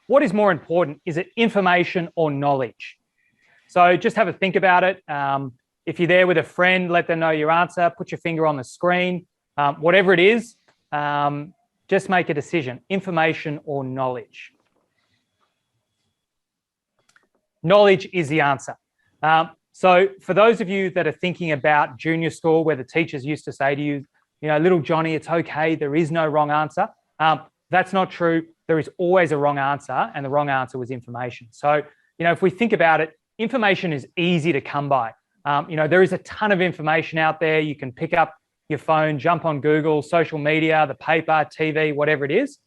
what is more important? Is it information or knowledge? So just have a think about it. If you're there with a friend, let them know your answer. Put your finger on the screen. Whatever it is, just make a decision, information or knowledge. Knowledge is the answer. So for those of you that are thinking about junior school, where the teachers used to say to you, you know, little Johnny, it's okay, there is no wrong answer. That's not true. There is always a wrong answer, and the wrong answer was information. So, you know, if we think about it, information is easy to come by. You know, there is a ton of information out there. You can pick up your phone, jump on Google, social media, the paper, TV, whatever it is.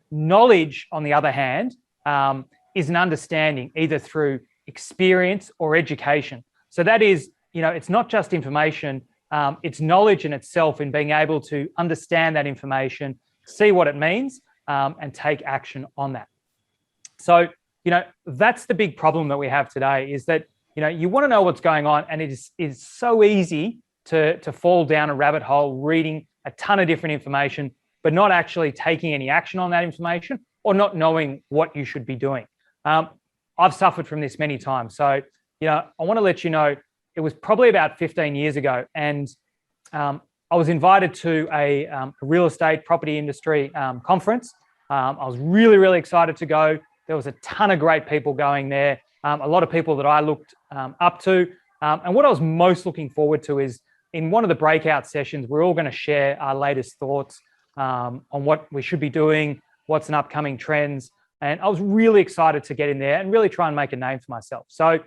Knowledge, on the other hand, is an understanding either through experience or education. So that is, you know, it's not just information, it's knowledge in itself, in being able to understand that information, see what it means, and take action on that. So, you know, that's the big problem that we have today, is that, you know, you want to know what's going on, and it is so easy to fall down a rabbit hole reading a ton of different information, but not actually taking any action on that information, or not knowing what you should be doing. I've suffered from this many times. So, you know, I want to let you know, it was probably about 15 years ago, and I was invited to a real estate property industry conference. I was really, really excited to go. There was a ton of great people going there, a lot of people that I looked up to. And what I was most looking forward to is, in one of the breakout sessions, we're all going to share our latest thoughts on what we should be doing, what's an upcoming trends. And I was really excited to get in there and really try and make a name for myself. So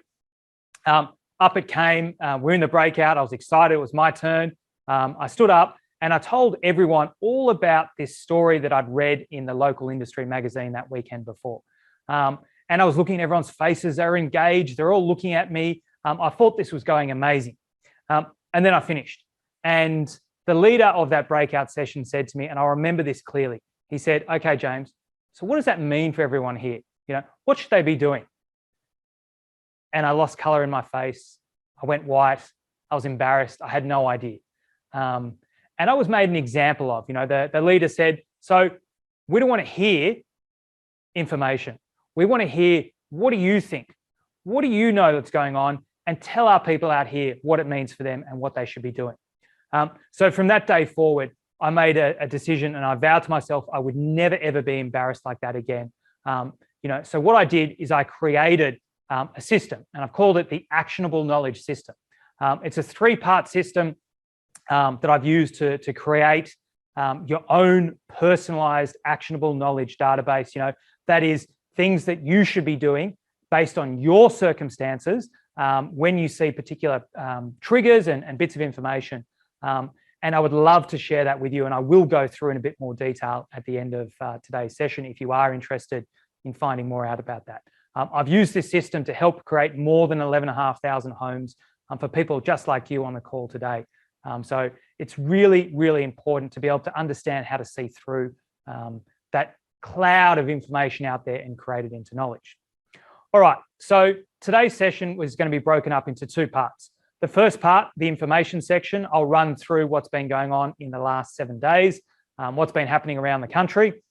up it came. We're in the breakout. I was excited. It was my turn. I stood up and I told everyone all about this story that I'd read in the local industry magazine that weekend before. And I was looking at everyone's faces. They were engaged. They're all looking at me. I thought this was going amazing. And then I finished. And the leader of that breakout session said to me, and I remember this clearly, he said, "Okay, James, so what does that mean for everyone here? You know, what should they be doing?" And I lost color in my face. I went white. I was embarrassed. I had no idea. And I was made an example of. You know, the leader said, "So we don't want to hear information. We want to hear, what do you think? What do you know that's going on? And tell our people out here what it means for them and what they should be doing." So from that day forward, I made a decision, and I vowed to myself I would never, ever be embarrassed like that again. You know, so what I did is I created a system, and I've called it the actionable knowledge system. It's a 3-part system that I've used to create your own personalized actionable knowledge database. You know, that is things that you should be doing based on your circumstances when you see particular triggers and bits of information. And I would love to share that with you, and I will go through in a bit more detail at the end of today's session if you are interested in finding more out about that. I've used this system to help create more than 11,500 homes for people just like you on the call today. So it's really, really important to be able to understand how to see through that cloud of information out there and create it into knowledge. All right, so today's session was going to be broken up into 2 parts. The first part, the information section, I'll run through what's been going on in the last 7 days, what's been happening around the country,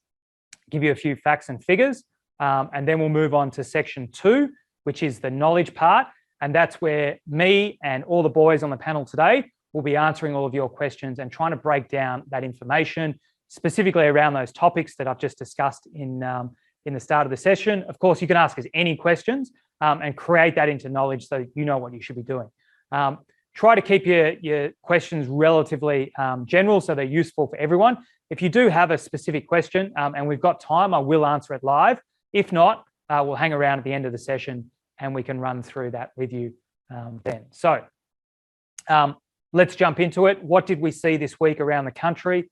give you a few facts and figures, and then we'll move on to section 2, which is the knowledge part. And that's where me and all the boys on the panel today will be answering all of your questions and trying to break down that information, specifically around those topics that I've just discussed in the start of the session. Of course, you can ask us any questions and create that into knowledge so you know what you should be doing. Try to keep your questions relatively general so they're useful for everyone. If you do have a specific question and we've got time, I will answer it live. If not, we'll hang around at the end of the session and we can run through that with you then. So let's jump into it. What did we see this week around the country?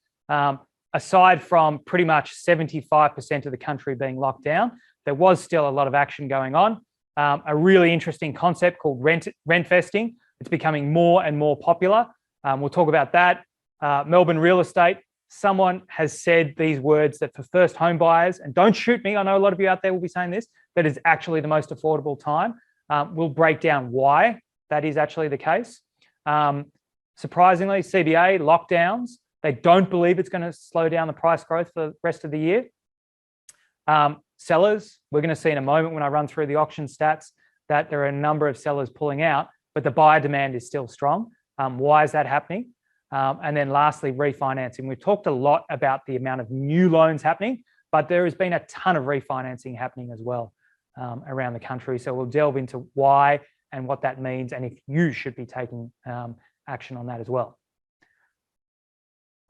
Aside from pretty much 75% of the country being locked down, there was still a lot of action going on. A really interesting concept called rentvesting. It's becoming more and more popular. We'll talk about that. Melbourne real estate. Someone has said these words that for first home buyers, and don't shoot me, I know a lot of you out there will be saying this, that is actually the most affordable time. We'll break down why that is actually the case. Surprisingly, CBA lockdowns, they don't believe it's going to slow down the price growth for the rest of the year. sellers. We're going to see in a moment when I run through the auction stats that there are a number of sellers pulling out, but the buyer demand is still strong. Why is that happening? And then lastly, refinancing. We've talked a lot about the amount of new loans happening, but there has been a ton of refinancing happening as well around the country. So we'll delve into why and what that means, and if you should be taking action on that as well.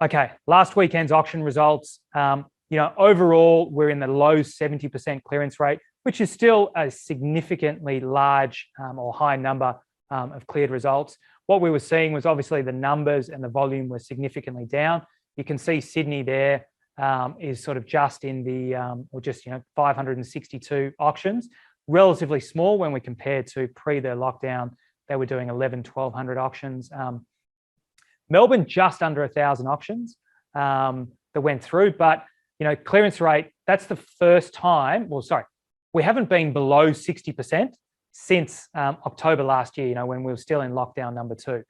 Okay, last weekend's auction results. Overall, we're in the low 70% clearance rate, which is still a significantly large or high number of cleared results. What we were seeing was obviously the numbers and the volume were significantly down. You can see Sydney there is sort of just in the, 562 auctions, relatively small when we compare to pre the lockdown. They were doing 1,100 auctions. Melbourne, just under 1,000 auctions that went through, but clearance rate, that's the first time, we haven't been below 60% since October last year, when we were still in lockdown number 2.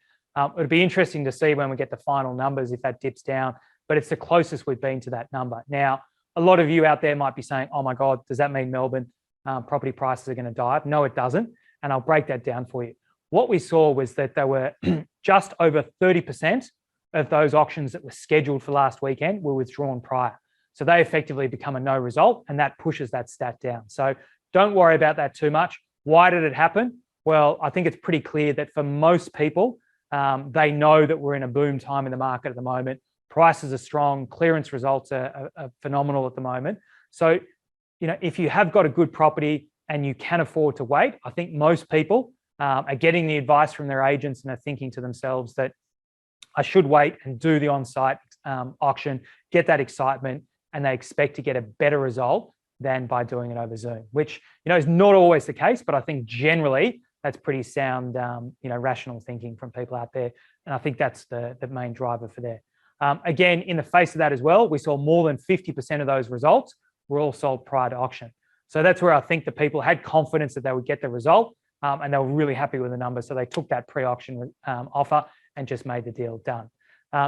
It'd be interesting to see when we get the final numbers if that dips down, but it's the closest we've been to that number. Now, a lot of you out there might be saying, oh my God, does that mean Melbourne property prices are going to dive? No, it doesn't. And I'll break that down for you. What we saw was that there were just over 30% of those auctions that were scheduled for last weekend were withdrawn prior. So they effectively become a no result, and that pushes that stat down. So don't worry about that too much. Why did it happen? Well, I think it's pretty clear that for most people, they know that we're in a boom time in the market at the moment. Prices are strong, clearance results are phenomenal at the moment. So, if you have got a good property and you can afford to wait, I think most people are getting the advice from their agents and are thinking to themselves that I should wait and do the on-site auction, get that excitement, and they expect to get a better result than by doing it over Zoom, which is not always the case, but I think generally that's pretty sound, rational thinking from people out there, and I think that's the main driver for there. Again, in the face of that as well, we saw more than 50% of those results were all sold prior to auction. So that's where I think the people had confidence that they would get the result, and they were really happy with the number. So they took that pre-auction offer and just made the deal done.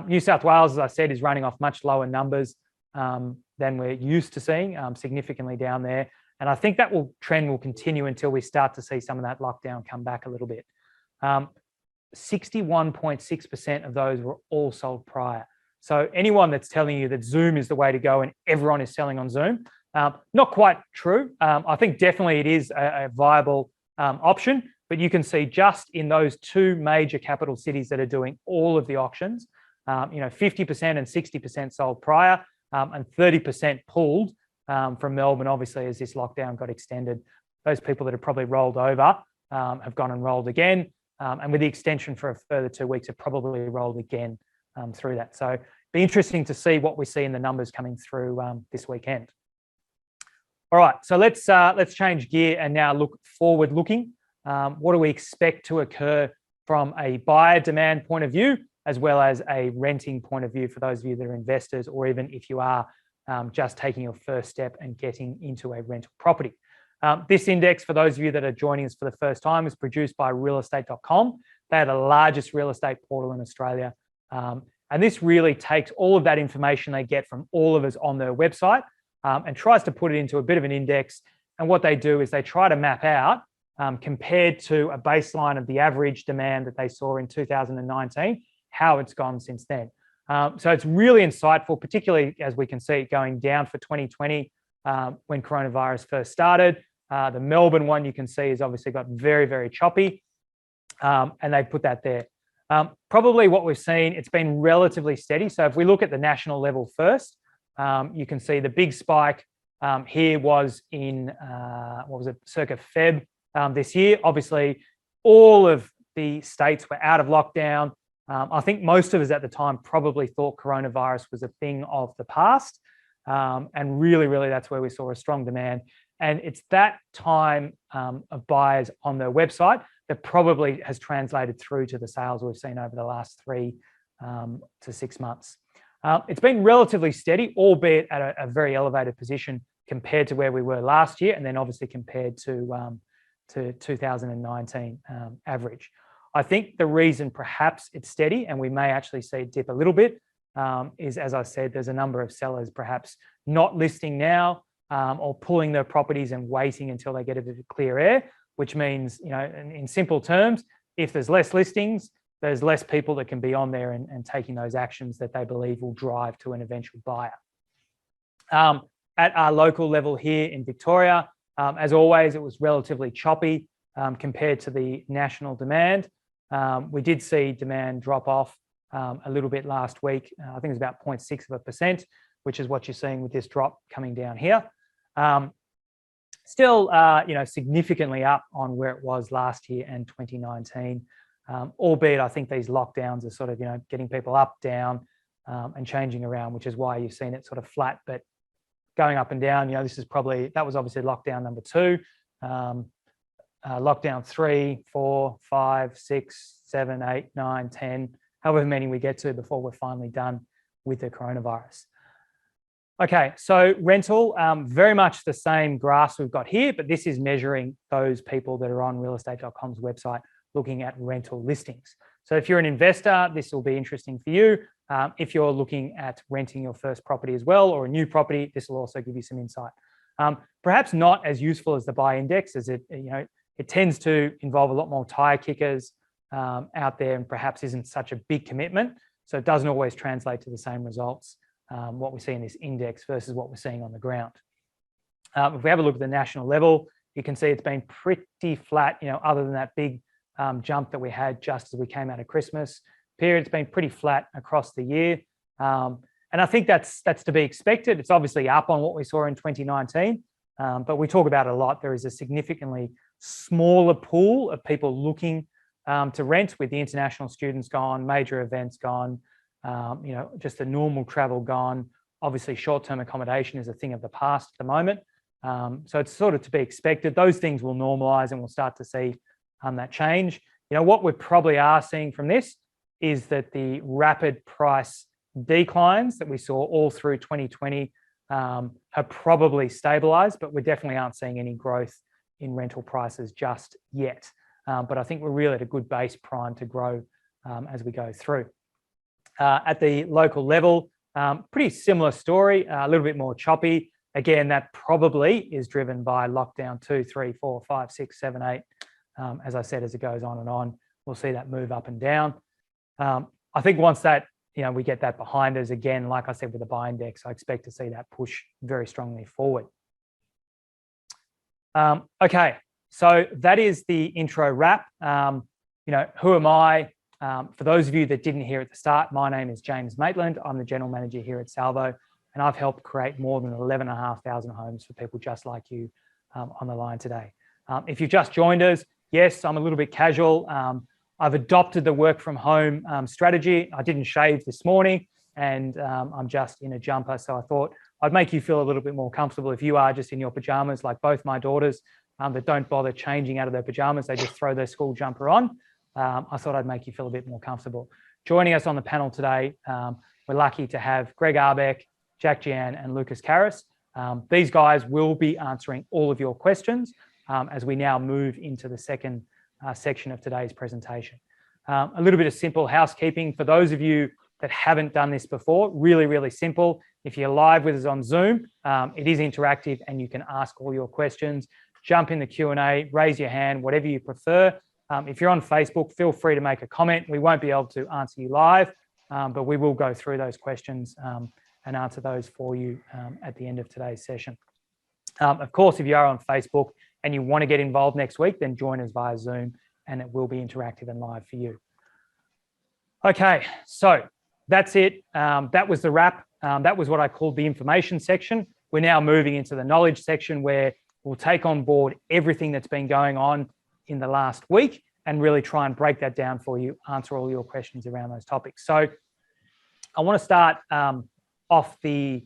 New South Wales, as I said, is running off much lower numbers than we're used to seeing, significantly down there. And I think that trend will continue until we start to see some of that lockdown come back a little bit. 61.6% of those were all sold prior. So anyone that's telling you that Zoom is the way to go and everyone is selling on Zoom, not quite true. I think definitely it is a viable option, but you can see just in those 2 major capital cities that are doing all of the auctions, 50% and 60% sold prior, and 30% pulled from Melbourne, obviously, as this lockdown got extended. Those people that have probably rolled over have gone and rolled again, and with the extension for a further 2 weeks, have probably rolled again through that. So be interesting to see what we see in the numbers coming through this weekend. All right, so let's change gear and now look forward looking. What do we expect to occur from a buyer demand point of view, as well as a renting point of view for those of you that are investors, or even if you are just taking your first step and getting into a rental property. This index, for those of you that are joining us for the first time, is produced by realestate.com. They are the largest real estate portal in Australia. And this really takes all of that information they get from all of us on their website and tries to put it into a bit of an index. And what they do is they try to map out, compared to a baseline of the average demand that they saw in 2019, how it's gone since then. So it's really insightful, particularly as we can see it going down for 2020 when coronavirus first started. The Melbourne one you can see has obviously got very, very choppy, and they put that there. Probably what we've seen, it's been relatively steady. So if we look at the national level first, you can see the big spike here was in, circa Feb this year. Obviously, all of the states were out of lockdown. I think most of us at the time probably thought coronavirus was a thing of the past. And really, that's where we saw a strong demand. And it's that time of buyers on their website that probably has translated through to the sales we've seen over the last 3 to 6 months. It's been relatively steady, albeit at a very elevated position compared to where we were last year, and then obviously compared to 2019 average. I think the reason perhaps it's steady, and we may actually see it dip a little bit, is, as I said, there's a number of sellers perhaps not listing now or pulling their properties and waiting until they get a bit of clear air, which means, in simple terms, if there's less listings, there's less people that can be on there and taking those actions that they believe will drive to an eventual buyer. At our local level here in Victoria, as always, it was relatively choppy compared to the national demand. We did see demand drop off a little bit last week. I think it was about 0.6%, which is what you're seeing with this drop coming down here. Still, significantly up on where it was last year and 2019. Albeit I think these lockdowns are sort of, getting people up, down, and changing around, which is why you've seen it sort of flat, but going up and down. That was obviously lockdown number 2, lockdown 3, 4, 5, 6, 7, 8, 9, 10, however many we get to before we're finally done with the coronavirus. Okay, so rental, very much the same graphs we've got here, but this is measuring those people that are on realestate.com's website looking at rental listings. So if you're an investor, this will be interesting for you. If you're looking at renting your first property as well, or a new property, this will also give you some insight. Perhaps not as useful as the buy index, as it tends to involve a lot more tire kickers out there, and perhaps isn't such a big commitment. So it doesn't always translate to the same results, what we see in this index versus what we're seeing on the ground. If we have a look at the national level, you can see it's been pretty flat, other than that big jump that we had just as we came out of Christmas period. It's been pretty flat across the year. And I think that's to be expected. It's obviously up on what we saw in 2019, but we talk about it a lot. There is a significantly smaller pool of people looking to rent, with the international students gone, major events gone, just the normal travel gone. Obviously, short-term accommodation is a thing of the past at the moment. So it's sort of to be expected. Those things will normalise and we'll start to see that change. What we probably are seeing from this is that the rapid price declines that we saw all through 2020 have probably stabilised, but we definitely aren't seeing any growth in rental prices just yet. But I think we're really at a good base prime to grow as we go through. At the local level, pretty similar story, a little bit more choppy. Again, that probably is driven by lockdown 2, 3, 4, 5, 6, 7, 8. As I said, as it goes on and on, we'll see that move up and down. I think once that, we get that behind us, again, like I said, with the buy index, I expect to see that push very strongly forward. Okay, so that is the intro wrap. Who am I? For those of you that didn't hear at the start, my name is James Maitland. I'm the General Manager here at Salvo, and I've helped create more than 11,500 homes for people just like you on the line today. If you've just joined us, yes, I'm a little bit casual. I've adopted the work from home strategy. I didn't shave this morning, and I'm just in a jumper. So I thought I'd make you feel a little bit more comfortable if you are just in your pajamas, like both my daughters that don't bother changing out of their pajamas. They just throw their school jumper on. I thought I'd make you feel a bit more comfortable. Joining us on the panel today, we're lucky to have Greg Arbeck, Jack Gian, and Lucas Karras. These guys will be answering all of your questions as we now move into the second section of today's presentation. A little bit of simple housekeeping for those of you that haven't done this before. Really, really simple. If you're live with us on Zoom, it is interactive and you can ask all your questions. Jump in the Q&A, raise your hand, whatever you prefer. If you're on Facebook, feel free to make a comment. We won't be able to answer you live, but we will go through those questions and answer those for you at the end of today's session. Of course, if you are on Facebook and you want to get involved next week, then join us via Zoom and it will be interactive and live for you. Okay, so that's it. That was the wrap. That was what I called the information section. We're now moving into the knowledge section, where we'll take on board everything that's been going on in the last week and really try and break that down for you, answer all your questions around those topics. So I want to start off the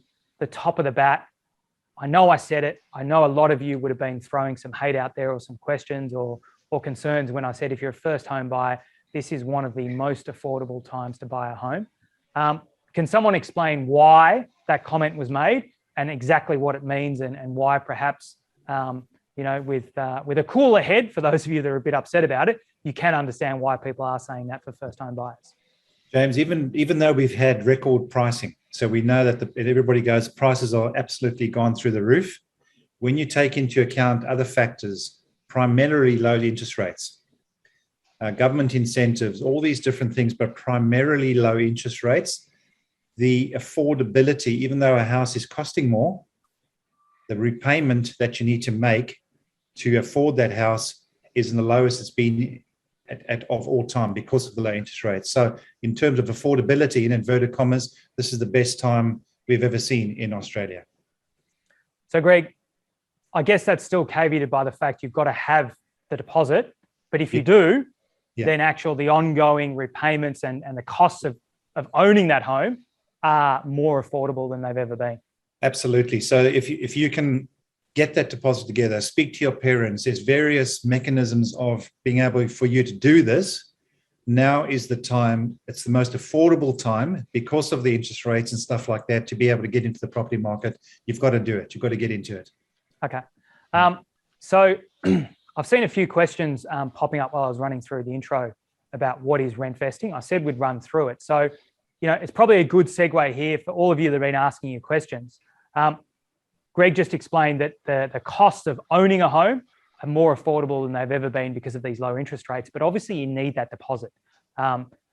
top of the bat. I know I said it. I know a lot of you would have been throwing some hate out there or some questions or concerns when I said, if you're a first home buyer, this is one of the most affordable times to buy a home. Can someone explain why that comment was made and exactly what it means, and why perhaps, with a cooler head, for those of you that are a bit upset about it, you can understand why people are saying that for first home buyers? James, even though we've had record pricing, so we know that everybody goes, prices are absolutely gone through the roof. when you take into account other factors, primarily low interest rates, government incentives, all these different things, but primarily low interest rates, the affordability, even though a house is costing more, the repayment that you need to make to afford that house is the lowest it's been of all time because of the low interest rates. So in terms of affordability, in inverted commas, this is the best time we've ever seen in Australia. So Greg, I guess that's still caveated by the fact you've got to have the deposit, but if you do, then the ongoing repayments and the costs of owning that home are more affordable than they've ever been. Absolutely. So if you can get that deposit together, speak to your parents, there's various mechanisms of being able for you to do this. Now is the time, it's the most affordable time because of the interest rates and stuff like that to be able to get into the property market. You've got to do it. You've got to get into it. Okay. So I've seen a few questions popping up while I was running through the intro about what is rent vesting. I said we'd run through it. So, it's probably a good segue here for all of you that have been asking you questions. Greg just explained that the costs of owning a home are more affordable than they've ever been because of these low interest rates. But obviously you need that deposit.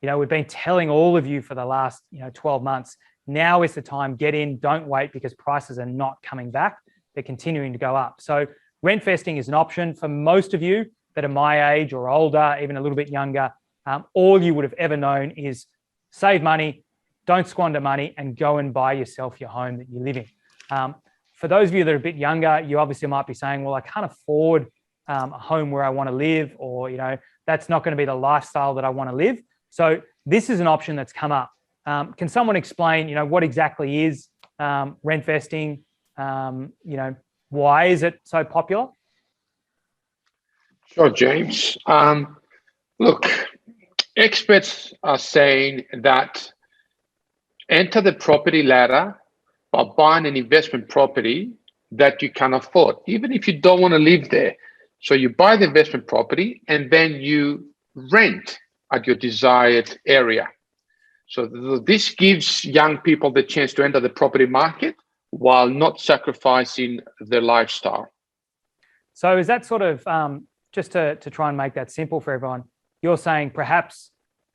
We've been telling all of you for the last 12 months, now is the time, get in, don't wait, because prices are not coming back. They're continuing to go up. So rent vesting is an option for most of you that are my age or older, even a little bit younger. All you would have ever known is save money, don't squander money, and go and buy yourself your home that you live in. For those of you that are a bit younger, you obviously might be saying, well, I can't afford a home where I want to live, or, that's not going to be the lifestyle that I want to live. So this is an option that's come up. Can someone explain, what exactly is rent vesting? Why is it so popular? Sure, James. Look, experts are saying that enter the property ladder by buying an investment property that you can afford, even if you don't want to live there. So you buy the investment property and then you rent at your desired area. So this gives young people the chance to enter the property market while not sacrificing their lifestyle. So is that sort of, just to try and make that simple for everyone, you're saying perhaps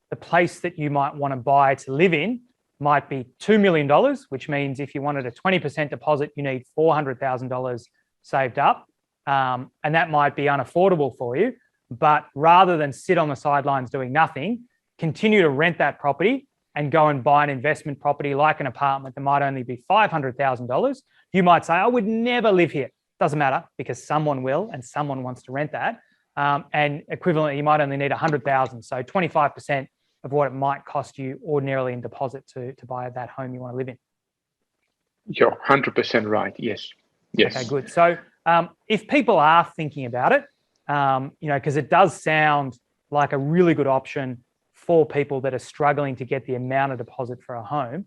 the place that you might want to buy to live in might be $2 million, which means if you wanted a 20% deposit, you need $400,000 saved up. And that might be unaffordable for you. But rather than sit on the sidelines doing nothing, continue to rent that property and go and buy an investment property like an apartment that might only be $500,000. You might say, I would never live here. Doesn't matter, because someone will and someone wants to rent that. And equivalently, you might only need $100,000. So 25% of what it might cost you ordinarily in deposit to buy that home you want to live in. You're 100% right. Yes. Okay, good. So if people are thinking about it, because it does sound like a really good option for people that are struggling to get the amount of deposit for a home,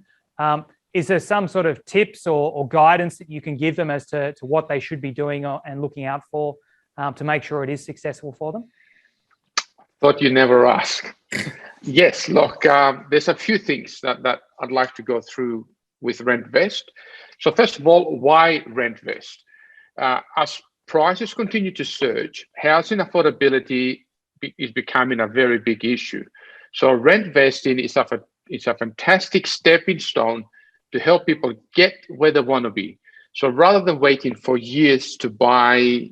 is there some sort of tips or guidance that you can give them as to what they should be doing and looking out for to make sure it is successful for them? Thought you never ask. Yes, look, there's a few things that I'd like to go through with RentVest. So first of all, why RentVest? As prices continue to surge, housing affordability is becoming a very big issue. So rent vesting is a fantastic stepping stone to help people get where they want to be. So rather than waiting for years to buy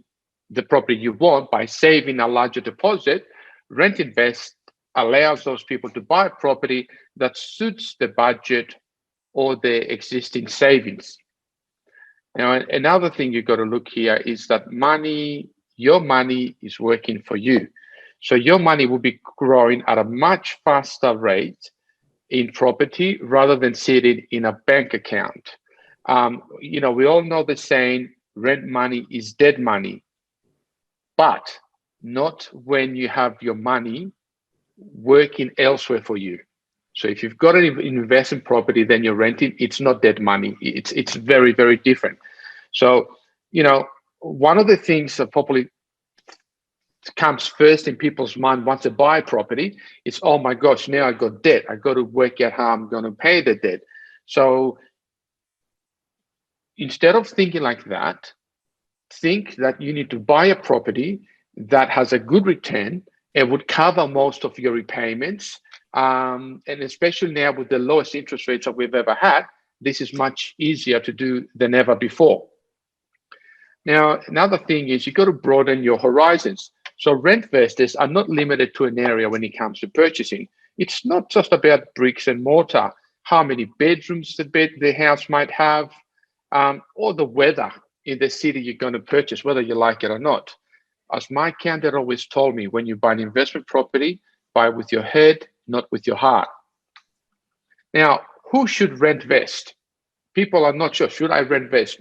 the property you want by saving a larger deposit, Rent Invest allows those people to buy a property that suits the budget or their existing savings. Now, another thing you've got to look here is that your money is working for you. So your money will be growing at a much faster rate in property rather than sitting in a bank account. We all know the saying, rent money is dead money, but not when you have your money working elsewhere for you. So if you've got an investment property, then you're renting, it's not dead money. It's very, very different. So, one of the things that probably comes first in people's mind once they buy property is, oh my gosh, now I got debt. I got to work out how I'm going to pay the debt. So instead of thinking like that, think that you need to buy a property that has a good return and would cover most of your repayments. And especially now with the lowest interest rates that we've ever had, this is much easier to do than ever before. Now, another thing is you've got to broaden your horizons. So rent investors are not limited to an area when it comes to purchasing. It's not just about bricks and mortar, how many bedrooms the house might have, or the weather in the city you're going to purchase, whether you like it or not. As my accountant always told me, when you buy an investment property, buy with your head, not with your heart. Now, who should rent vest? People are not sure, should I rent vest?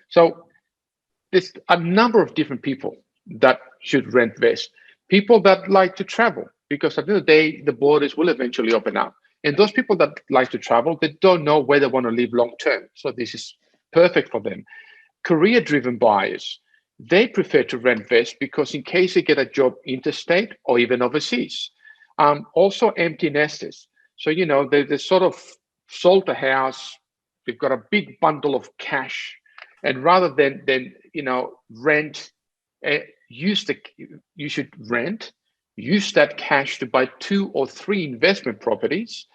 So there's a number of different people that should rent vest. People that like to travel, because at the end of the day, the borders will eventually open up. And those people that like to travel, they don't know where they want to live long term. So this is perfect for them. Career-driven buyers, they prefer to rent vest because in case they get a job interstate or even overseas. Also empty nesters. So, they sort of sold the house, they've got a big bundle of cash, and rather than rent, you should rent, use that cash to buy 2 or 3 investment properties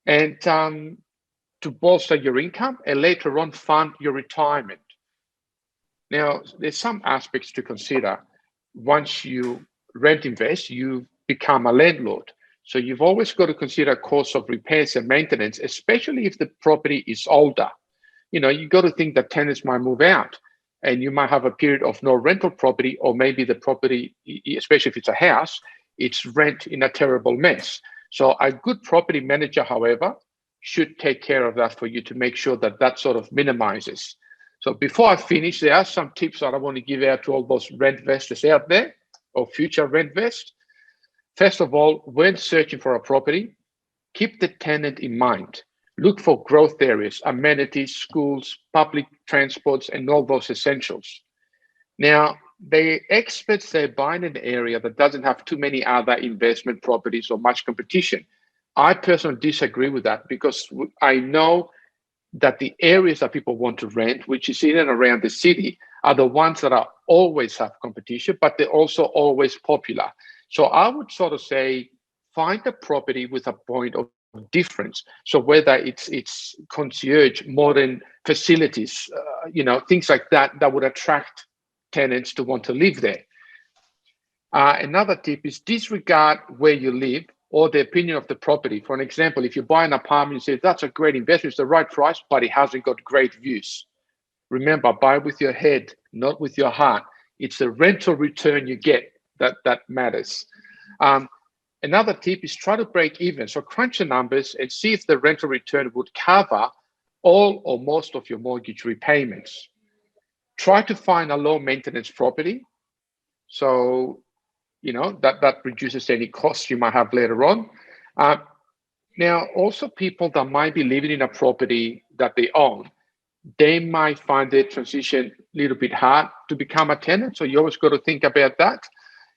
and to bolster your income and later on fund your retirement. Now, there's some aspects to consider. Once you rent invest, you become a landlord. So you've always got to consider costs of repairs and maintenance, especially if the property is older. You've got to think that tenants might move out and you might have a period of no rental property, or maybe the property, especially if it's a house, it's rent in a terrible mess. So a good property manager, however, should take care of that for you to make sure that that sort of minimizes. So before I finish, there are some tips that I want to give out to all those rent investors out there or future rent invest. First of all, when searching for a property, keep the tenant in mind. Look for growth areas, amenities, schools, public transports, and all those essentials. Now, the experts say buy in an area that doesn't have too many other investment properties or much competition. I personally disagree with that because I know that the areas that people want to rent, which is in and around the city, are the ones that are always have competition, but they're also always popular. So I would sort of say, find a property with a point of difference. So whether it's concierge, modern facilities, things like that would attract tenants to want to live there. Another tip is disregard where you live or the opinion of the property. For an example, if you buy an apartment, you say, that's a great investment, it's the right price, but it hasn't got great views. Remember, buy with your head, not with your heart. It's the rental return you get that matters. Another tip is try to break even. So crunch the numbers and see if the rental return would cover all or most of your mortgage repayments. Try to find a low maintenance property. So, that reduces any costs you might have later on. Now, also people that might be living in a property that they own, they might find their transition a little bit hard to become a tenant. So you always got to think about that.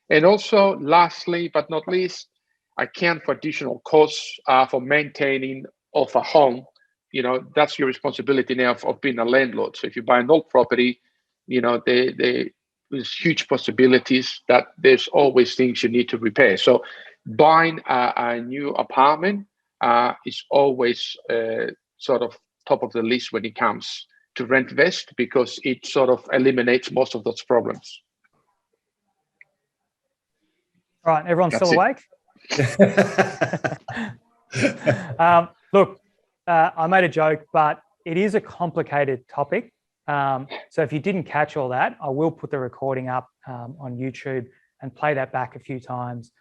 And also, lastly, but not least, account for additional costs for maintaining of a home. That's your responsibility now of being a landlord. So if you buy an old property, there's huge possibilities that there's always things you need to repair. So buying a new apartment is always sort of top of the list when it comes to rent vest, because it sort of eliminates most of those problems. All right, everyone's That's still it. awake? Look, I made a joke, but it is a complicated topic. So if you didn't catch all that, I will put the recording up on YouTube and play that back a few times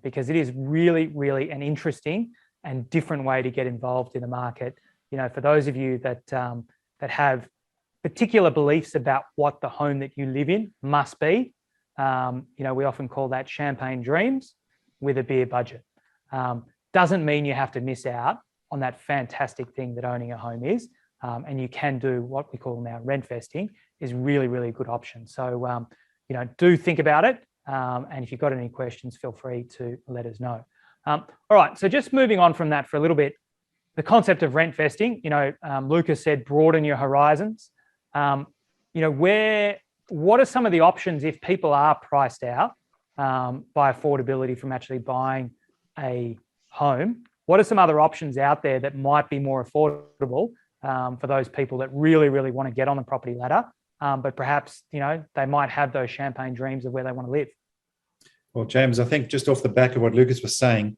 because it is really, really an interesting and different way to get involved in the market. For those of you that have particular beliefs about what the home that you live in must be, we often call that champagne dreams with a beer budget. Doesn't mean you have to miss out on that fantastic thing that owning a home is. And you can do what we call now rent vesting is really, really good option. So, do think about it. And if you've got any questions, feel free to let us know. All right, so just moving on from that for a little bit, the concept of rent vesting, Lucas said, broaden your horizons. Where what are some of the options if people are priced out by affordability from actually buying a home? What are some other options out there that might be more affordable for those people that really, really want to get on the property ladder, but perhaps, they might have those champagne dreams of where they want to live? Well, James, I think just off the back of what Lucas was saying,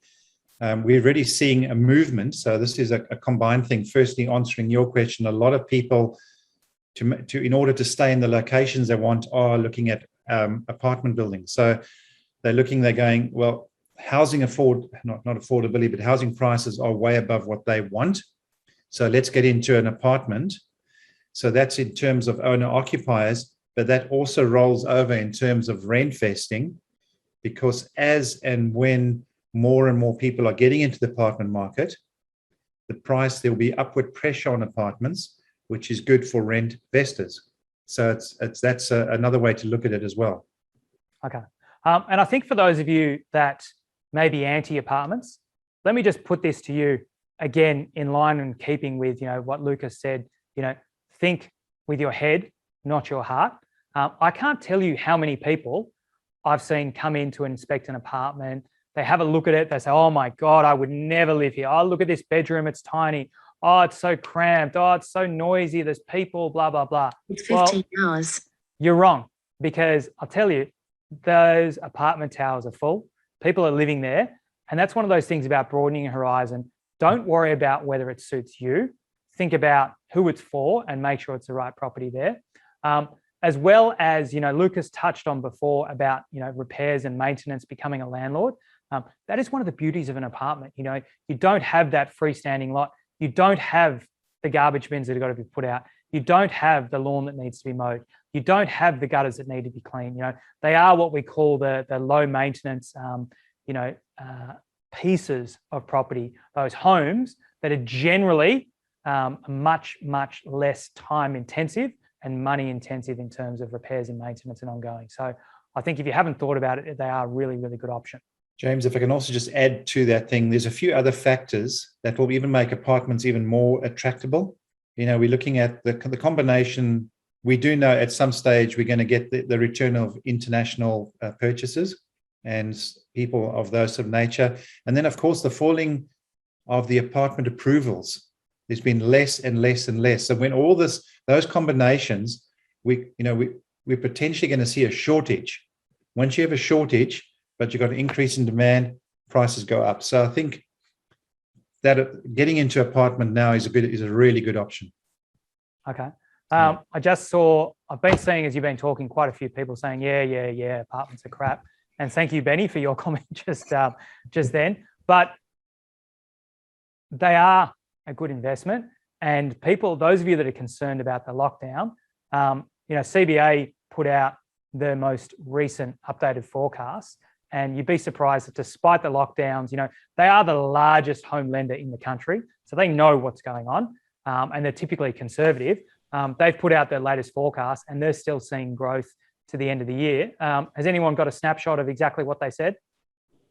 we're already seeing a movement. So this is a combined thing. Firstly, answering your question, a lot of people, in order to stay in the locations they want, are looking at apartment buildings. So they're going, well, not affordability, but housing prices are way above what they want. So let's get into an apartment. So that's in terms of owner occupiers, but that also rolls over in terms of rent vesting, because as and when more and more people are getting into the apartment market, there will be upward pressure on apartments, which is good for rent investors. So that's another way to look at it as well. Okay. And I think for those of you that may be anti-apartments, let me just put this to you again, in line and keeping with what Lucas said. Think with your head, not your heart. I can't tell you how many people I've seen come in to inspect an apartment. They have a look at it. They say, "Oh my God, I would never live here. Oh, look at this bedroom. It's tiny. Oh, it's so cramped. Oh, it's so noisy. There's people, blah, blah, blah." It's 15 hours. You're wrong, because I'll tell you, those apartment towers are full. People are living there. And that's one of those things about broadening your horizon. Don't worry about whether it suits you. Think about who it's for and make sure it's the right property there. As well as, Lucas touched on before about, repairs and maintenance, becoming a landlord. That is one of the beauties of an apartment. You don't have that freestanding lot. You don't have the garbage bins that have got to be put out. You don't have the lawn that needs to be mowed. You don't have the gutters that need to be cleaned. They are what we call the low maintenance, pieces of property, those homes that are generally much, much less time intensive and money intensive in terms of repairs and maintenance and ongoing. So I think if you haven't thought about it, they are a really, really good option. James, if I can also just add to that thing, there's a few other factors that will even make apartments even more attractable. We're looking at the combination. We do know at some stage we're going to get the return of international purchases and people of those sort of nature. And then, of course, the falling of the apartment approvals. There's been less and less and less. So when all those combinations, we're potentially going to see a shortage. Once you have a shortage, but you've got an increase in demand, prices go up. So I think that getting into apartment now is a really good option. Okay. I just saw, I've been seeing, as you've been talking, quite a few people saying, yeah, apartments are crap. And thank you, Benny, for your comment just then. But they are a good investment. And people, those of you that are concerned about the lockdown, CBA put out the most recent updated forecast. And you'd be surprised that despite the lockdowns, they are the largest home lender in the country. So they know what's going on, and they're typically conservative. They've put out their latest forecast and they're still seeing growth to the end of the year. Has anyone got a snapshot of exactly what they said?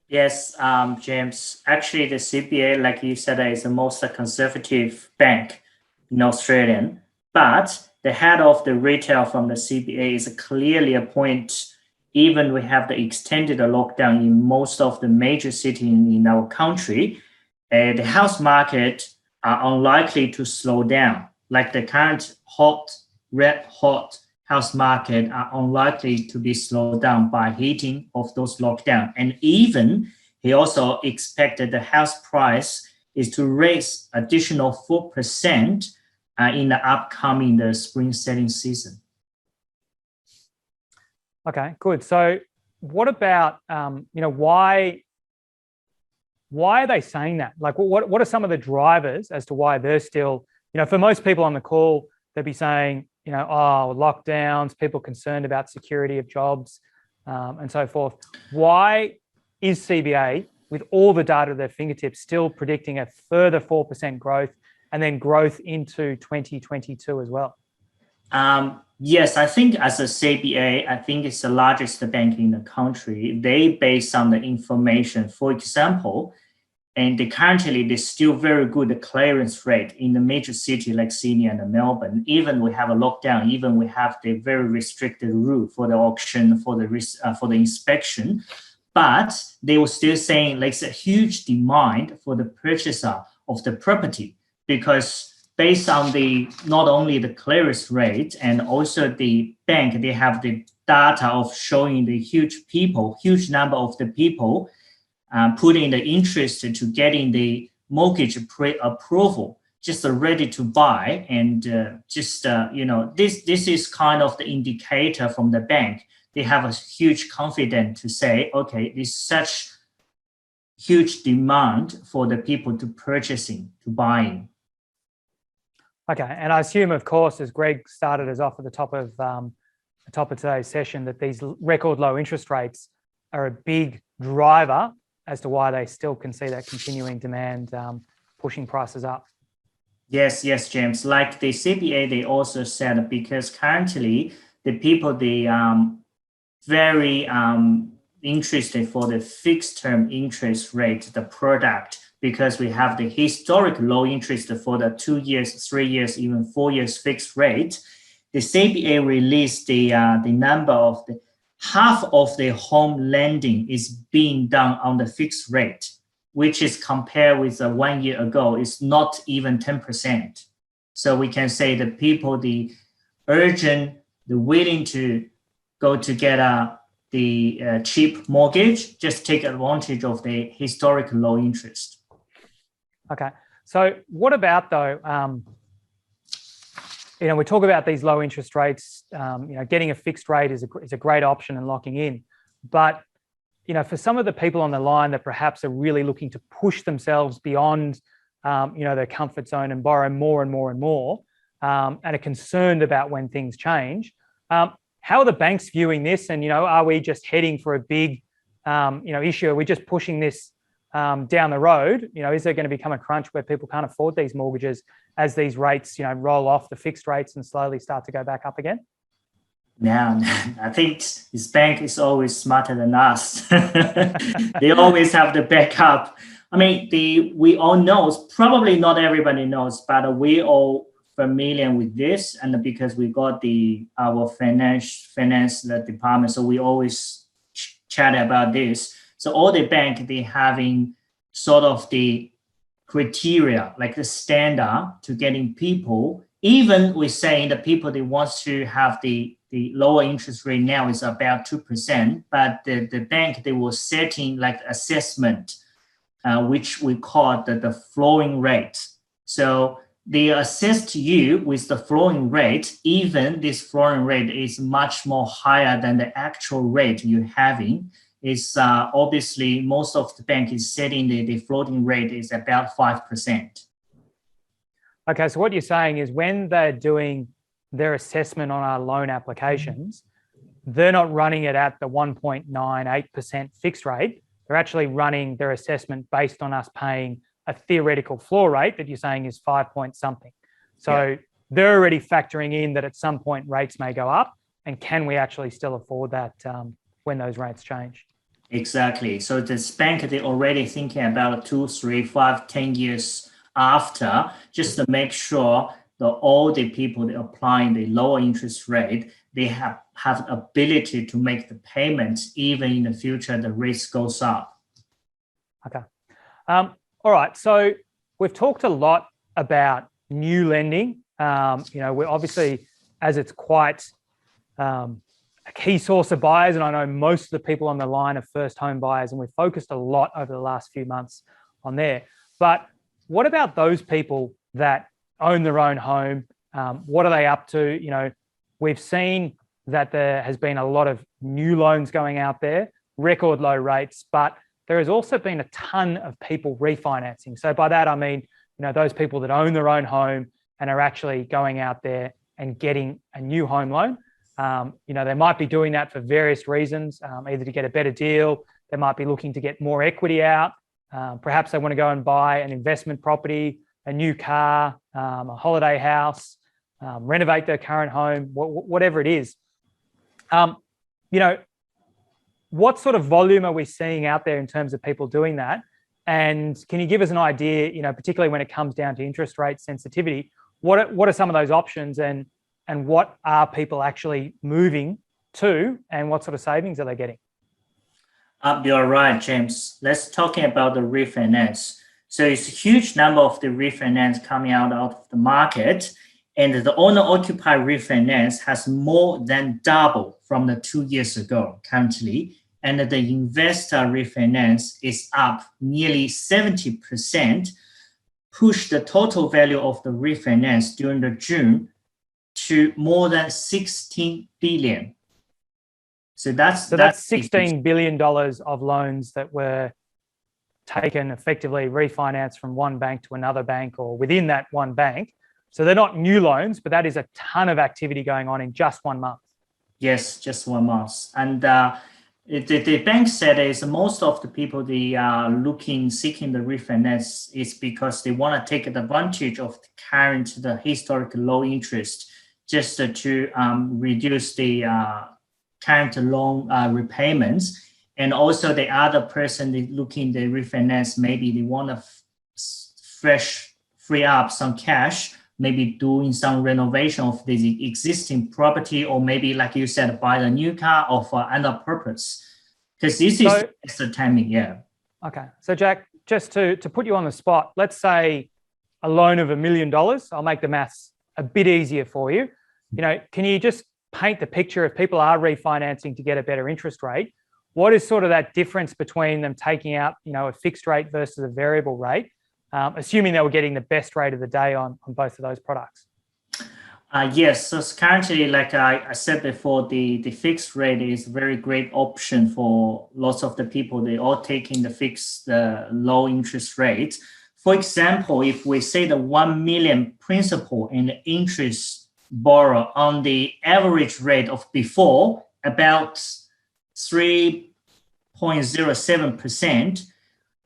Yes, James. Actually, the CBA, like you said, is the most conservative bank in Australia. But the head of the retail from the CBA is clearly a point. Even we have the extended lockdown in most of the major cities in our country, the house market are unlikely to slow down. Like the current red hot house market are unlikely to be slowed down by heating of those lockdown. And even he also expected the house price is to raise additional 4% in the upcoming spring selling season. Okay, good. So what about, why are they saying that? Like, what are some of the drivers as to why they're still, for most people on the call, they'd be saying, lockdowns, people concerned about security of jobs and so forth. Why is CBA, with all the data at their fingertips, still predicting a further 4% growth and then growth into 2022 as well? Yes, I think as a CBA, I think it's the largest bank in the country. They base on the information. For example, And currently, there's still very good clearance rate in the major city like Sydney and Melbourne. Even we have a lockdown, even we have the very restricted rule for the auction, for the inspection, but they were still saying like it's a huge demand for the purchaser of the property, because based on the not only the clearance rate and also the bank, they have the data of showing the huge number of the people putting the interest to getting the mortgage pre-approval, just ready to buy. And this is kind of the indicator from the bank. They have a huge confidence to say, okay, there's such huge demand for the people to purchasing, to buying. Okay, and I assume, of course, as Greg started us off at the top of today's session, that these record low interest rates are a big driver as to why they still can see that continuing demand pushing prices up. Yes, James. Like the CBA, they also said, because currently the people, they very interested for the fixed term interest rate, the product, because we have the historic low interest for the 2 years, 3 years, even 4 years fixed rate. The CBA released the number of the half of the home lending is being done on the fixed rate, which is compared with 1 year ago, is not even 10%. So we can say the people, the urgent, the willing to go to get the cheap mortgage, just take advantage of the historic low interest. Okay. So what about though, we talk about these low interest rates, getting a fixed rate is a great option and locking in. But, for some of the people on the line that perhaps are really looking to push themselves beyond, their comfort zone and borrow more and more and more, and are concerned about when things change, how are the banks viewing this? And, are we just heading for a big, issue? Are we just pushing this down the road? Is there going to become a crunch where people can't afford these mortgages as these rates, roll off the fixed rates and slowly start to go back up again? No, I think this bank is always smarter than us. They always have the backup. I mean, we all know, probably not everybody knows, but we all familiar with this, and because we got our finance department, so we always chat about this. So all the bank, they having sort of the criteria, like the standard to getting people. Even we're saying the people they want to have the lower interest rate now is about 2%, but the bank, they were setting like assessment, which we call the flowing rate. So they assess to you with the flowing rate. Even this flowing rate is much more higher than the actual rate you're having. Is obviously most of the bank is setting the floating rate is about 5%. Okay, so what you're saying is when they're doing their assessment on our loan applications, they're not running it at the 1.98% fixed rate. They're actually running their assessment based on us paying a theoretical floor rate that you're saying is 5 point something. So they're already factoring in that at some point rates may go up, and can we actually still afford that when those rates change? Exactly. So this bank, they're already thinking about 2, 3, 5, 10 years after, just to make sure that all the people that are applying the lower interest rate, they have ability to make the payments even in the future the risk goes up. Okay. All right. So we've talked a lot about new lending. We're obviously, as it's quite a key source of buyers, and I know most of the people on the line are first home buyers, and we've focused a lot over the last few months on there. But what about those people that own their own home? What are they up to? We've seen that there has been a lot of new loans going out there, record low rates, but there has also been a ton of people refinancing. So by that, I mean, those people that own their own home and are actually going out there and getting a new home loan. They might be doing that for various reasons, either to get a better deal. They might be looking to get more equity out. Perhaps they want to go and buy an investment property, a new car, a holiday house, renovate their current home, whatever it is. What sort of volume are we seeing out there in terms of people doing that? And can you give us an idea, particularly when it comes down to interest rate sensitivity, what are some of those options, and what are people actually moving to, and what sort of savings are they getting? You're right, James. Let's talking about the refinance. So it's a huge number of the refinance coming out of the market, and the owner-occupied refinance has more than doubled from the 2 years ago currently, and the investor refinance is up nearly 70%, pushed the total value of the refinance during the June to more than 16 billion. So that's $16 billion of loans that were taken, effectively refinanced from one bank to another bank or within that one bank. So they're not new loans, but that is a ton of activity going on in just 1 month. Yes, just 1 month. And the bank said is most of the people they are seeking the refinance is because they want to take advantage of the historic low interest, just to reduce the current loan repayments. And also the other person they looking the refinance, maybe they want to free up some cash, maybe doing some renovation of the existing property, or maybe, like you said, buy a new car or for another purpose. Because this is the timing, yeah. Okay. So, Jack, just to put you on the spot, let's say a loan of $1 million. I'll make the maths a bit easier for you. Can you just paint the picture, if people are refinancing to get a better interest rate, what is sort of that difference between them taking out, a fixed rate versus a variable rate, assuming they were getting the best rate of the day on both of those products? Yes, so currently, like I said before, the fixed rate is a very great option for lots of the people. They all taking the low interest rate. For example, if we say the 1 million principal and the interest borrow on the average rate of before about 3.07%,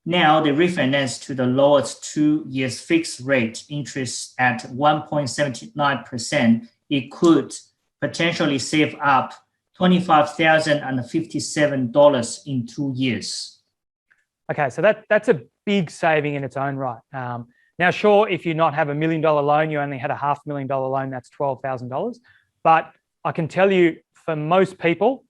now they refinance to the lowest 2 years fixed rate interest at 1.79%. It could potentially save up $25,057 in 2 years. Okay, so that's a big saving in its own right. Now, sure, if you not have $1 million loan, you only had a $500,000 loan, that's $12,000. But I can tell you, for most people,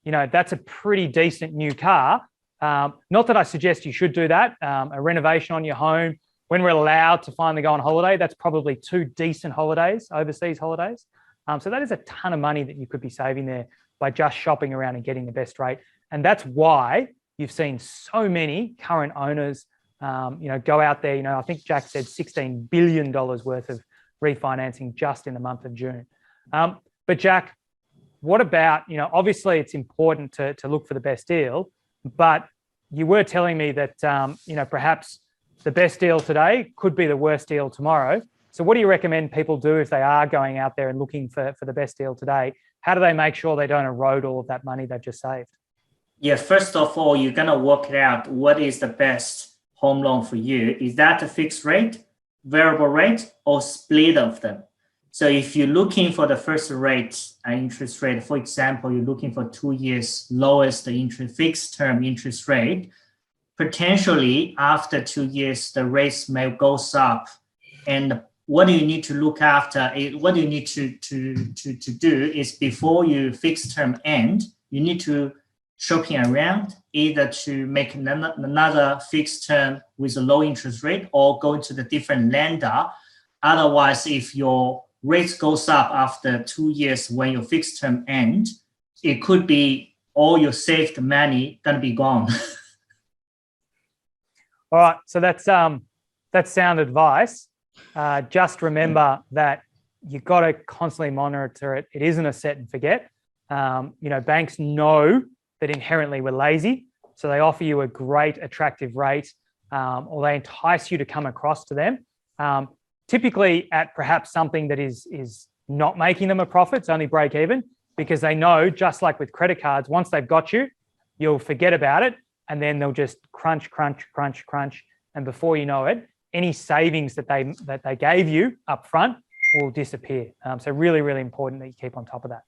that's a pretty decent new car. Not that I suggest you should do that. A renovation on your home, when we're allowed to finally go on holiday, that's probably 2 decent holidays, overseas holidays. So that is a ton of money that you could be saving there by just shopping around and getting the best rate. And that's why you've seen so many current owners, go out there. I think Jack said $16 billion worth of refinancing just in the month of June. But Jack, what about, obviously it's important to look for the best deal, but you were telling me that, perhaps the best deal today could be the worst deal tomorrow. So what do you recommend people do if they are going out there and looking for the best deal today? How do they make sure they don't erode all of that money they've just saved? Yeah, first of all, you're going to work it out. What is the best home loan for you? Is that a fixed rate, variable rate, or split of them? So if you're looking for the first rate, interest rate, for example, you're looking for 2 years lowest fixed term interest rate, potentially after 2 years, the rates may go up. And what do you need to look after? What you need to do is before your fixed term end, you need to shopping around either to make another fixed term with a low interest rate or go to the different lender. Otherwise, if your rates goes up after 2 years when your fixed term end, it could be all your saved money gonna be gone. All right, so that's sound advice. Just remember that you've got to constantly monitor it. It isn't a set and forget. Banks know that inherently we're lazy, so they offer you a great attractive rate, or they entice you to come across to them. Typically at perhaps something that is not making them a profit, it's only break even, because they know, just like with credit cards, once they've got you, you'll forget about it, and then they'll just crunch, and before you know it, any savings that they gave you up front will disappear. So really, really important that you keep on top of that.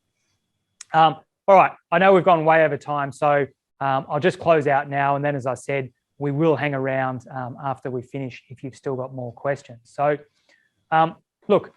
All right, I know we've gone way over time, so I'll just close out now, and then, as I said, we will hang around after we finish if you've still got more questions. So look,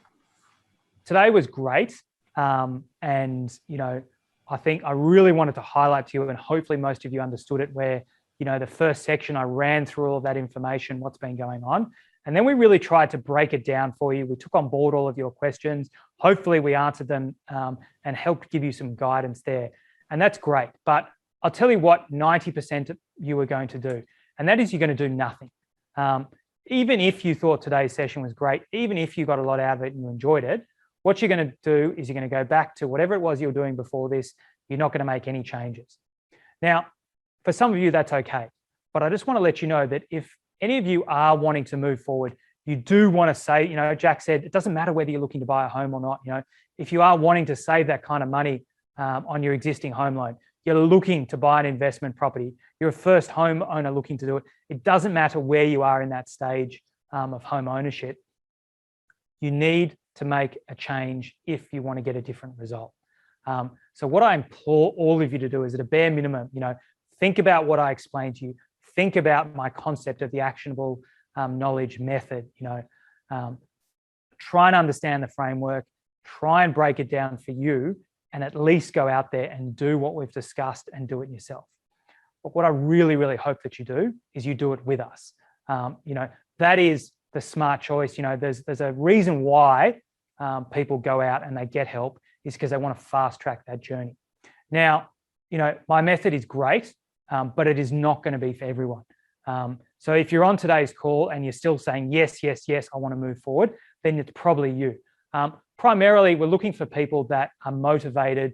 today was great. And, you know, I think I really wanted to highlight to you, and hopefully most of you understood it, where, you know, the first section, I ran through all of that information, what's been going on. And then we really tried to break it down for you. We took on board all of your questions. Hopefully we answered them and helped give you some guidance there. And that's great. But I'll tell you what 90% of you are going to do, and that is you're going to do nothing. Even if you thought today's session was great, even if you got a lot out of it and you enjoyed it, what you're going to do is you're going to go back to whatever it was you were doing before this. You're not going to make any changes. Now, for some of you, that's okay. But I just want to let you know that if any of you are wanting to move forward, you do want to say, you know, Jack said, it doesn't matter whether you're looking to buy a home or not. You know, if you are wanting to save that kind of money on your existing home loan, you're looking to buy an investment property, you're a first home owner looking to do it, it doesn't matter where you are in that stage of home ownership. You need to make a change if you want to get a different result. So what I implore all of you to do is, at a bare minimum, you know, think about what I explained to you. Think about my concept of the actionable knowledge method. You know, try and understand the framework, try and break it down for you, and at least go out there and do what we've discussed and do it yourself. But what I really, really hope that you do is you do it with us. You know, that is the smart choice. You know, there's a reason why people go out and they get help, is because they want to fast track that journey. Now, you know, my method is great, but it is not going to be for everyone. So if you're on today's call and you're still saying, yes, yes, yes, I want to move forward, then it's probably you. Primarily, we're looking for people that are motivated,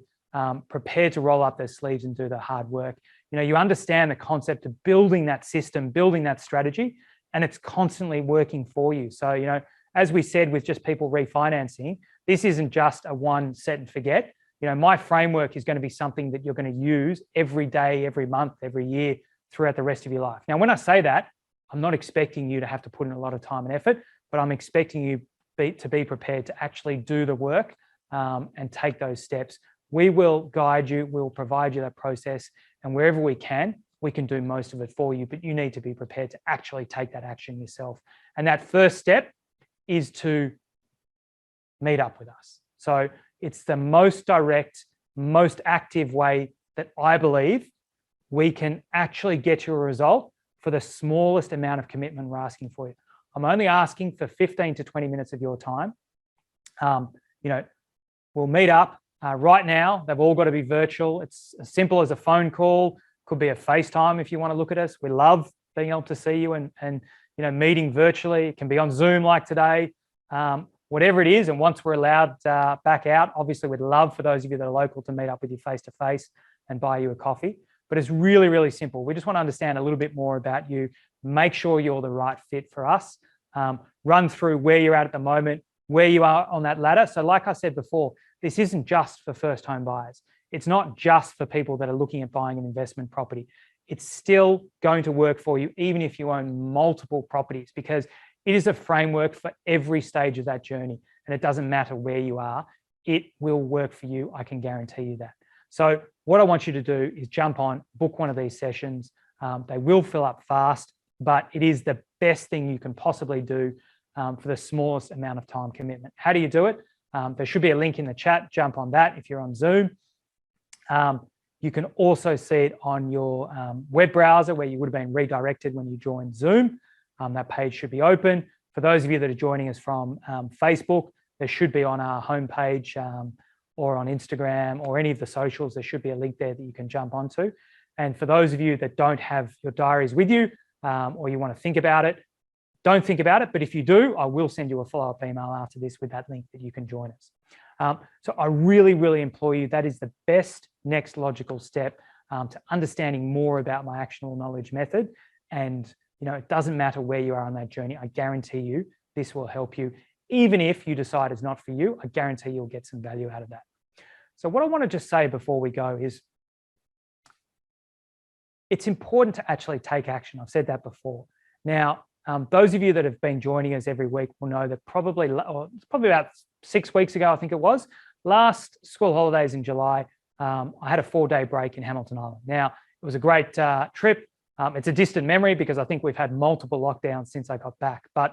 prepared to roll up their sleeves and do the hard work. You know, you understand the concept of building that system, building that strategy, and it's constantly working for you. So, you know, as we said with just people refinancing, this isn't just a one set and forget. You know, my framework is going to be something that you're going to use every day, every month, every year throughout the rest of your life. Now, when I say that, I'm not expecting you to have to put in a lot of time and effort, but I'm expecting you to be prepared to actually do the work and take those steps. We will guide you, we'll provide you that process, and wherever we can do most of it for you, but you need to be prepared to actually take that action yourself. And that first step is to meet up with us. So it's the most direct, most active way that I believe we can actually get you a result for the smallest amount of commitment we're asking for you. I'm only asking for 15 to 20 minutes of your time. You know, we'll meet up right now. They've all got to be virtual. It's as simple as a phone call. Could be a FaceTime if you want to look at us. We love being able to see you and you know, meeting virtually. It can be on Zoom like today, whatever it is. And once we're allowed back out, obviously we'd love for those of you that are local to meet up with you face-to-face and buy you a coffee. But it's really, really simple. We just want to understand a little bit more about you, make sure you're the right fit for us, run through where you're at the moment, where you are on that ladder. So like I said before, this isn't just for first home buyers. It's not just for people that are looking at buying an investment property. It's still going to work for you, even if you own multiple properties, because it is a framework for every stage of that journey. And it doesn't matter where you are, it will work for you. I can guarantee you that. So what I want you to do is jump on, book one of these sessions. They will fill up fast, but it is the best thing you can possibly do for the smallest amount of time commitment. How do you do it? There should be a link in the chat. Jump on that if you're on Zoom. You can also see it on your web browser where you would have been redirected when you joined Zoom. That page should be open. For those of you that are joining us from Facebook, there should be on our homepage or on Instagram or any of the socials, there should be a link there that you can jump onto. And for those of you that don't have your diaries with you or you want to think about it, don't think about it. But if you do, I will send you a follow-up email after this with that link that you can join us. So I really, really implore you, that is the best next logical step to understanding more about my actionable knowledge method. And, you know, it doesn't matter where you are on that journey. I guarantee you this will help you. Even if you decide it's not for you, I guarantee you'll get some value out of that. So what I want to just say before we go is it's important to actually take action. I've said that before. Now, those of you that have been joining us every week will know that probably about 6 weeks ago, I think it was, last school holidays in July, I had a 4-day break in Hamilton Island. Now, it was a great trip. It's a distant memory because I think we've had multiple lockdowns since I got back. But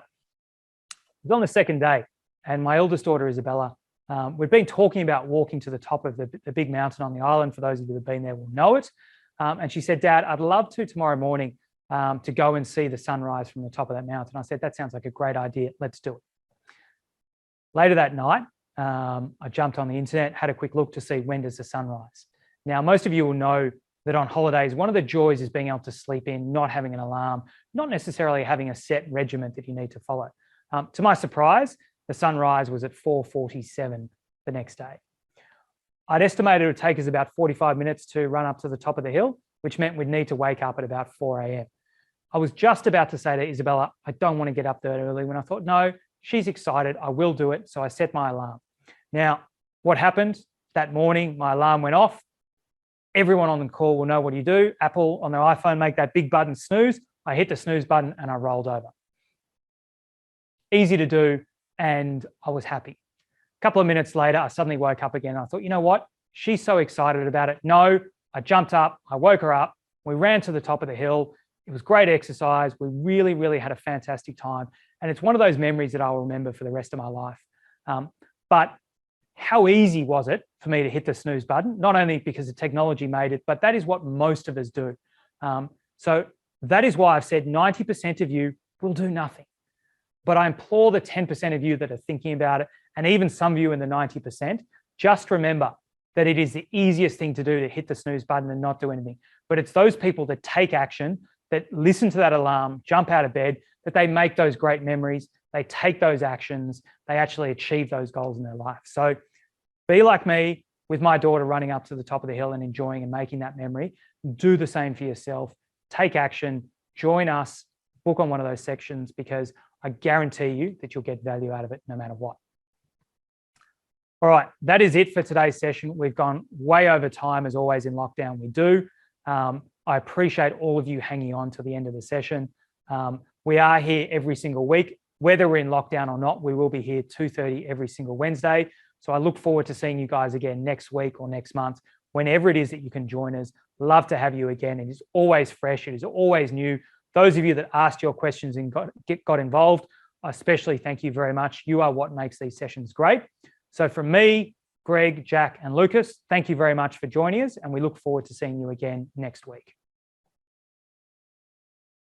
it was on the second day, and my eldest daughter, Isabella, we've been talking about walking to the top of the big mountain on the island. For those of you that have been there will know it. And she said, Dad, I'd love to tomorrow morning to go and see the sunrise from the top of that mountain. I said, that sounds like a great idea. Let's do it. Later that night, I jumped on the internet, had a quick look to see when does the sun rise. Now, most of you will know that on holidays, one of the joys is being able to sleep in, not having an alarm, not necessarily having a set regiment that you need to follow. To my surprise, the sunrise was at 4:47 the next day. I'd estimated it would take us about 45 minutes to run up to the top of the hill, which meant we'd need to wake up at about 4 a.m. I was just about to say to Isabella, I don't want to get up that early, when I thought, no, she's excited, I will do it. So I set my alarm. Now, what happened that morning, my alarm went off. Everyone on the call will know what you do. Apple on their iPhone, make that big button snooze. I hit the snooze button and I rolled over. Easy to do, and I was happy. A couple of minutes later, I suddenly woke up again. I thought, you know what? She's so excited about it. No, I jumped up, I woke her up, we ran to the top of the hill. It was great exercise. We really, really had a fantastic time. And it's one of those memories that I'll remember for the rest of my life. But how easy was it for me to hit the snooze button? Not only because the technology made it, but that is what most of us do. So that is why I've said 90% of you will do nothing. But I implore the 10% of you that are thinking about it, and even some of you in the 90%, just remember that it is the easiest thing to do to hit the snooze button and not do anything. But it's those people that take action, that listen to that alarm, jump out of bed, that they make those great memories, they take those actions, they actually achieve those goals in their life. So be like me with my daughter running up to the top of the hill and enjoying and making that memory. Do the same for yourself. Take action, join us, book on one of those sections, because I guarantee you that you'll get value out of it no matter what. All right, that is it for today's session. We've gone way over time, as always in lockdown we do. I appreciate all of you hanging on to the end of the session. We are here every single week. Whether we're in lockdown or not, we will be here 2:30 every single Wednesday. So I look forward to seeing you guys again next week or next month, whenever it is that you can join us. Love to have you again. It is always fresh. It is always new. Those of you that asked your questions and got involved, especially thank you very much. You are what makes these sessions great. So from me, Greg, Jack, and Lucas, thank you very much for joining us, and we look forward to seeing you again next week.